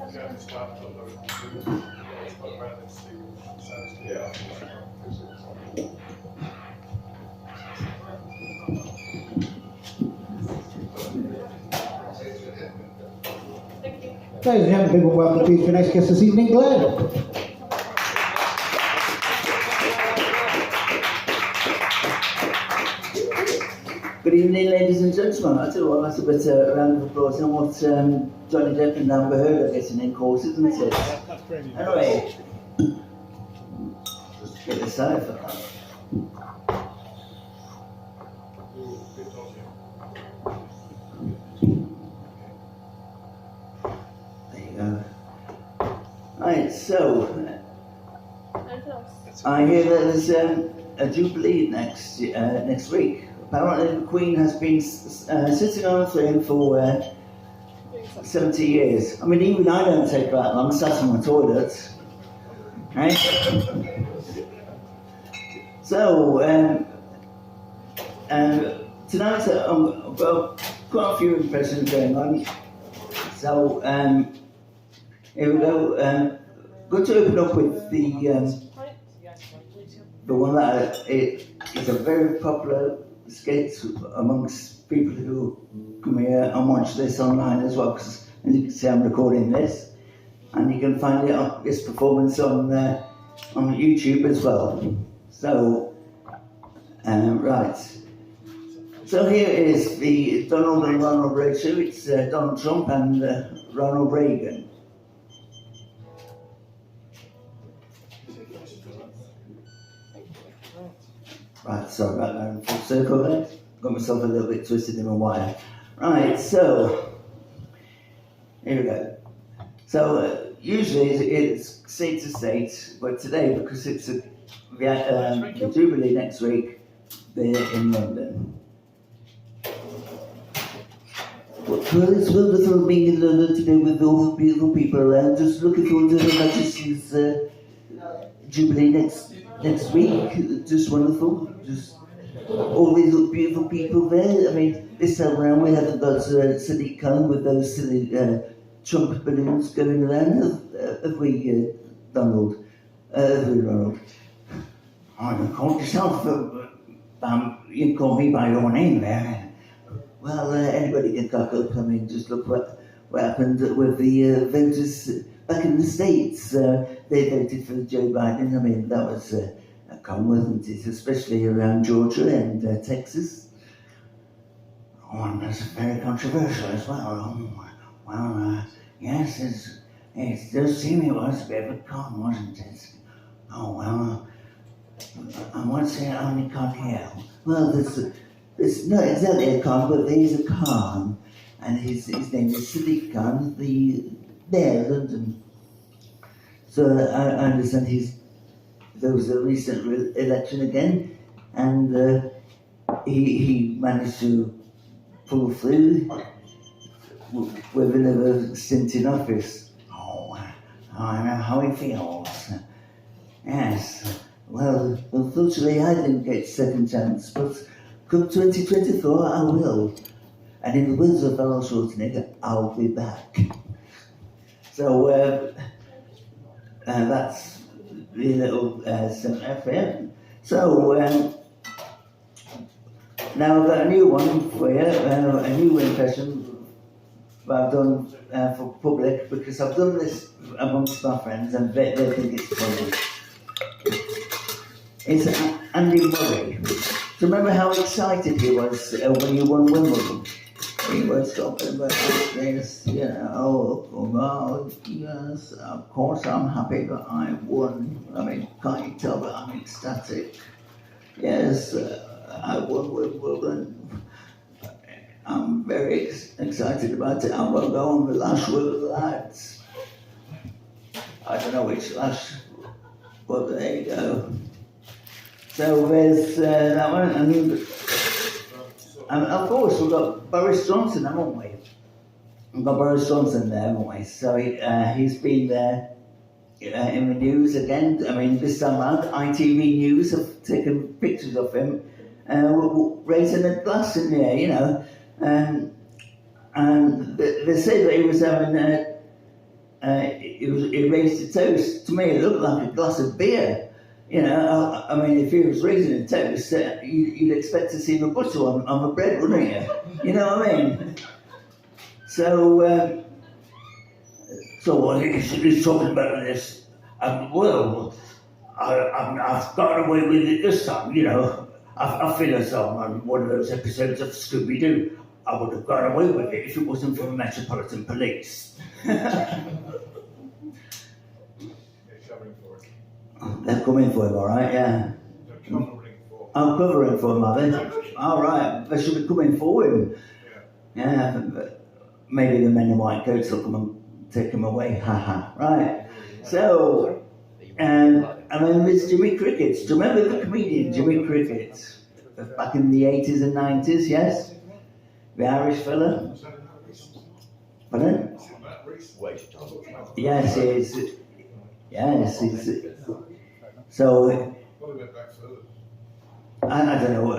Ladies and gentlemen, big welcome to the next guest this evening, Glenn. Good evening, ladies and gentlemen. I tell you what, that's a bit a round of applause on what Johnny Depp and Amber Heard are getting in court, isn't it? Anyway, just get aside for that. There you go. Right, so I hear that there's a Jubilee next week. Apparently the Queen has been sitting on the throne for 70 years. I mean, even I don't take that long, sat on my toilet. Right? So, tonight I've got quite a few impressions going on. So, here we go. Good to open up with the one that is a very popular skit amongst people who come here and watch this online as well, because as you can see I'm recording this, and you can find this performance on YouTube as well. So, right. So here is the Donald and Ronald Roadshow. It's Donald Trump and Ronald Reagan. Right, sorry about that in full circle there. Got myself a little bit twisted in my wire. Right, so, here we go. So, usually it's state to state, but today, because it's a Jubilee next week, they're in London. Well, it's wonderful being in London today with all the beautiful people around. Just looking forward to Her Majesty's Jubilee next week. Just wonderful. Just all these beautiful people there. I mean, this time around we haven't got Sadiq Khan with those silly Trump balloons going around, have we, Donald? Have we, Ronald? Oh, you called yourself, you call me by your name there. Well, anybody can cock up. I mean, just look what happened with the voters back in the States. They voted for Joe Biden. I mean, that was a con, wasn't it? Especially around Georgia and Texas. Oh, and that's very controversial as well. Well, yes, it does seem it was a bit of a con, wasn't it? Oh, well, I won't say only con here. Well, it's not exactly a con, but there's a Khan, and his name is Sadiq Khan, the mayor of London. So I understand there was a recent election again, and he managed to pull through with another stint in office. Oh, I know how he feels. Yes, well, unfortunately I didn't get second chance, but come 2024 I will. And in the words of Arnold Schwarzenegger, I'll be back. So that's the little FM. So now I've got a new one for you, a new impression that I've done for public, because I've done this amongst my friends and they think it's funny. It's Andy Murray. Do you remember how excited he was when he won Wimbledon? He was talking about this, well, yes, of course I'm happy that I won. I mean, can't you tell that I'm ecstatic? Yes, I won Wimbledon. I'm very excited about it. I'm going to go on the lash with the lads. I don't know which lash, but there you go. So there's that one, and of course we've got Boris Johnson, haven't we? We've got Boris Johnson there, haven't we? So he's been there in the news again. I mean, this time around, ITV News have taken pictures of him raising a glass in the air, you know. And they say that he was having, he raised a toast. To me, it looked like a glass of beer. You know, I mean, if he was raising a toast, you'd expect to see the butter on the bread, wouldn't you? You know what I mean? So what he's talking about this. Well, I've got away with it this time, you know. I feel as though on one of those episodes of Scooby-Doo, I would have got away with it if it wasn't for the Metropolitan Police. They're covering for it. They're coming for him, all right, yeah. They're covering for it. I'm covering for him, are they? All right, they should be coming for him. Yeah. Yeah, but maybe the men in white coats will come and take him away, haha. Right, so, and then there's Jimmy Cricket. Do you remember the comedian Jimmy Cricket? Back in the 80s and 90s, yes? The Irish fella? Is that in that race? Pardon? Is it that race? Yes, yes, he's, so, Well, they went back further. I don't know,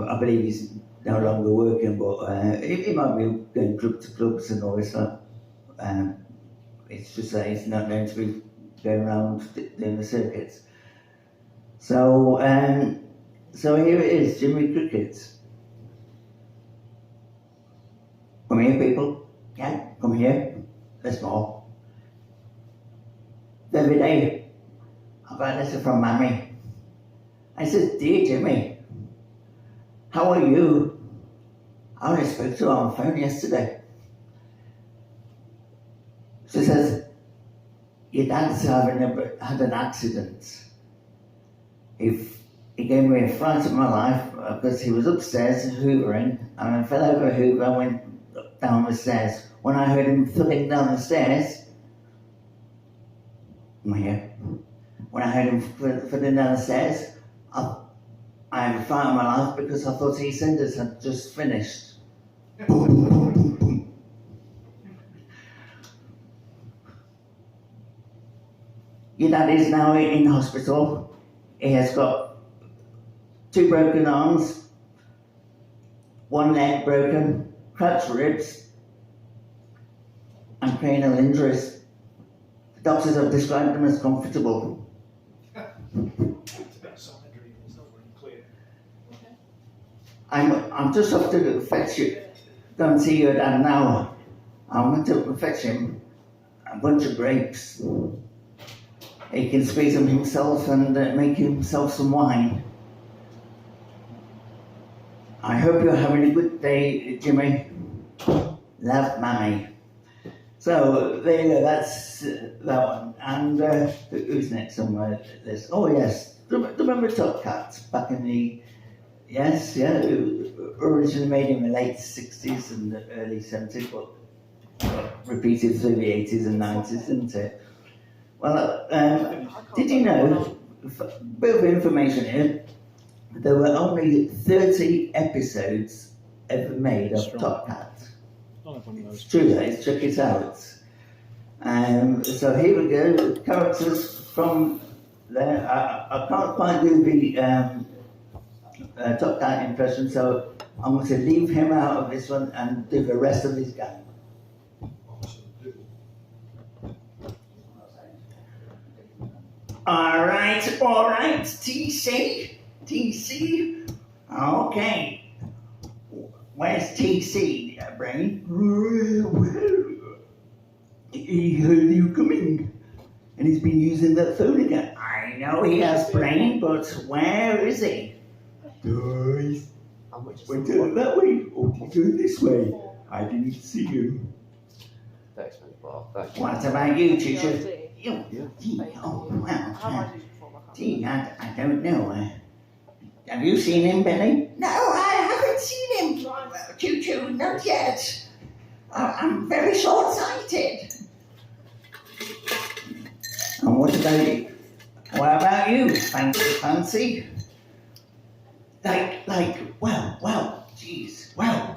I believe he's no longer working, but he might be going club to clubs and all this stuff. It's just that he's not going to be going around doing the circuits. So here it is, Jimmy Cricket. Come here, people. Yeah, come here. There's more. The other day, I got a letter from Mammy. I said, "Dear Jimmy, how are you? I only spoke to her on the phone yesterday." She says, "Your dad's had an accident. He gave me a fright of my life because he was upstairs hoovering and I fell over a hoover and went down the stairs. When I heard him thudding down the stairs, I'm here. When I heard him thudding down the stairs, I had a fright of my life because I thought EastEnders had just finished." Boom, boom, boom, boom, boom. Your dad is now in hospital. He has got 2 broken arms, 1 leg broken, cracked ribs, and cranial injuries. The doctors have described them as comfortable. It's about symmetry, it's not very clear. I'm just off to fetch you. Go and see your dad now. I'm going to fetch him a bunch of grapes. He can squeeze them himself and make himself some wine. I hope you're having a good day, Jimmy. Love, Mammy. So there you go, that's that one. And who's next on my list? Oh yes, remember Top Cat back in the, yes, yeah, originally made in the late 60s and the early 70s, but repeated through the 80s and 90s, didn't it? Well, did you know, a bit of information here, there were only 30 episodes ever made of Top Cat. It's true, guys, check it out. So here we go, characters from there. I can't quite do the Top Cat impression, so I'm going to leave him out of this one and do the rest of his gang. All right, TC, okay. Where's TC, Brain? He heard you coming, and he's been using that phone again. I know he has, Brain, but where is he? Guys, went that way, or did he go this way? I didn't see him. What about you, Choo Choo? Oh, well, gee, I don't know. Have you seen him, Billy? No, I haven't seen him, Choo Choo, not yet. I'm very short-sighted. And what about you? What about you, Fancy? Well, geez, well,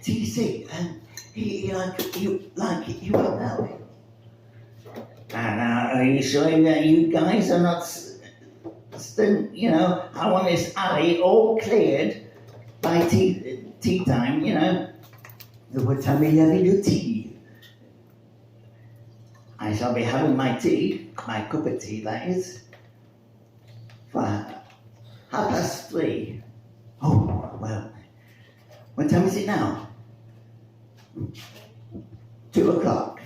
TC, he won't know. And are you sure that you guys are not still, I want this alley all cleared by tea time, What time are you having your tea? I shall be having my tea, my cup of tea that is, for 3:30. Oh, well, what time is it now? 2:00.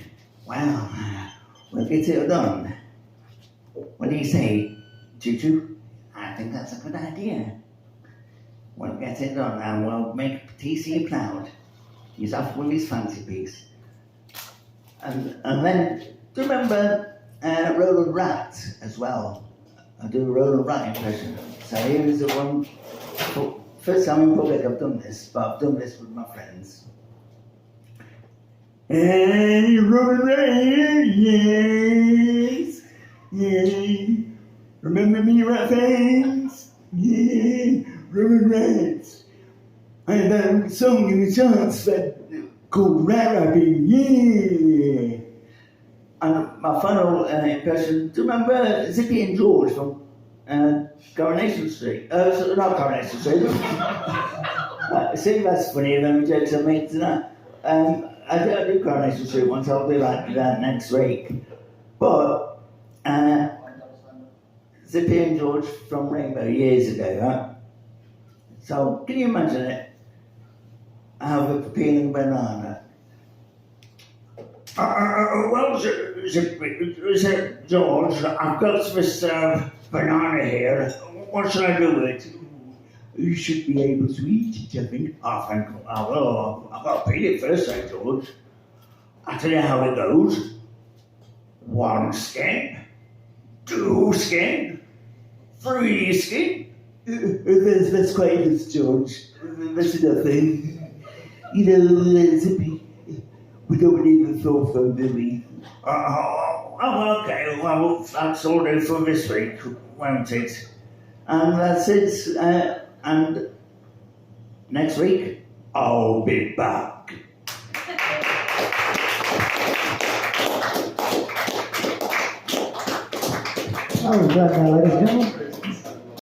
Well, we'll get it done. What do you say, Choo Choo? I think that's a good idea. We'll get it done and we'll make TC proud. He's off with his fancy piece. And then, do you remember Roland Rat as well? I do a Roland Rat impression. So here is the one. First time in public I've done this, but I've done this with my friends. Hey, Roland Rat, yes, yeah. Remember me, rat fans? Yeah, Roland Rat. I had that song in the charts that called Rat Rapping, yeah. And my final impression, do you remember Zippy George from Coronation Street? Not Coronation Street. See, that's funny, if I'm jokes I make tonight. I do Coronation Street once, I'll do that next week. But Zippy and George from Rainbow years ago, huh? So, can you imagine it? I have a peeling banana. Well, George, I've got this banana here. What should I do with it? You should be able to eat it, I think. I think I will. I've got to peel it first, eh, George? I'll tell you how it goes. 1 skin, 2 skin, 3 skin. That's quite enough, George. That's enough, eh? You know, Zippy, we don't need the full phone, do we? Oh, okay. Well, that's all do for this week, won't it? And that's it. And next week, I'll be back. That was that, ladies and gentlemen.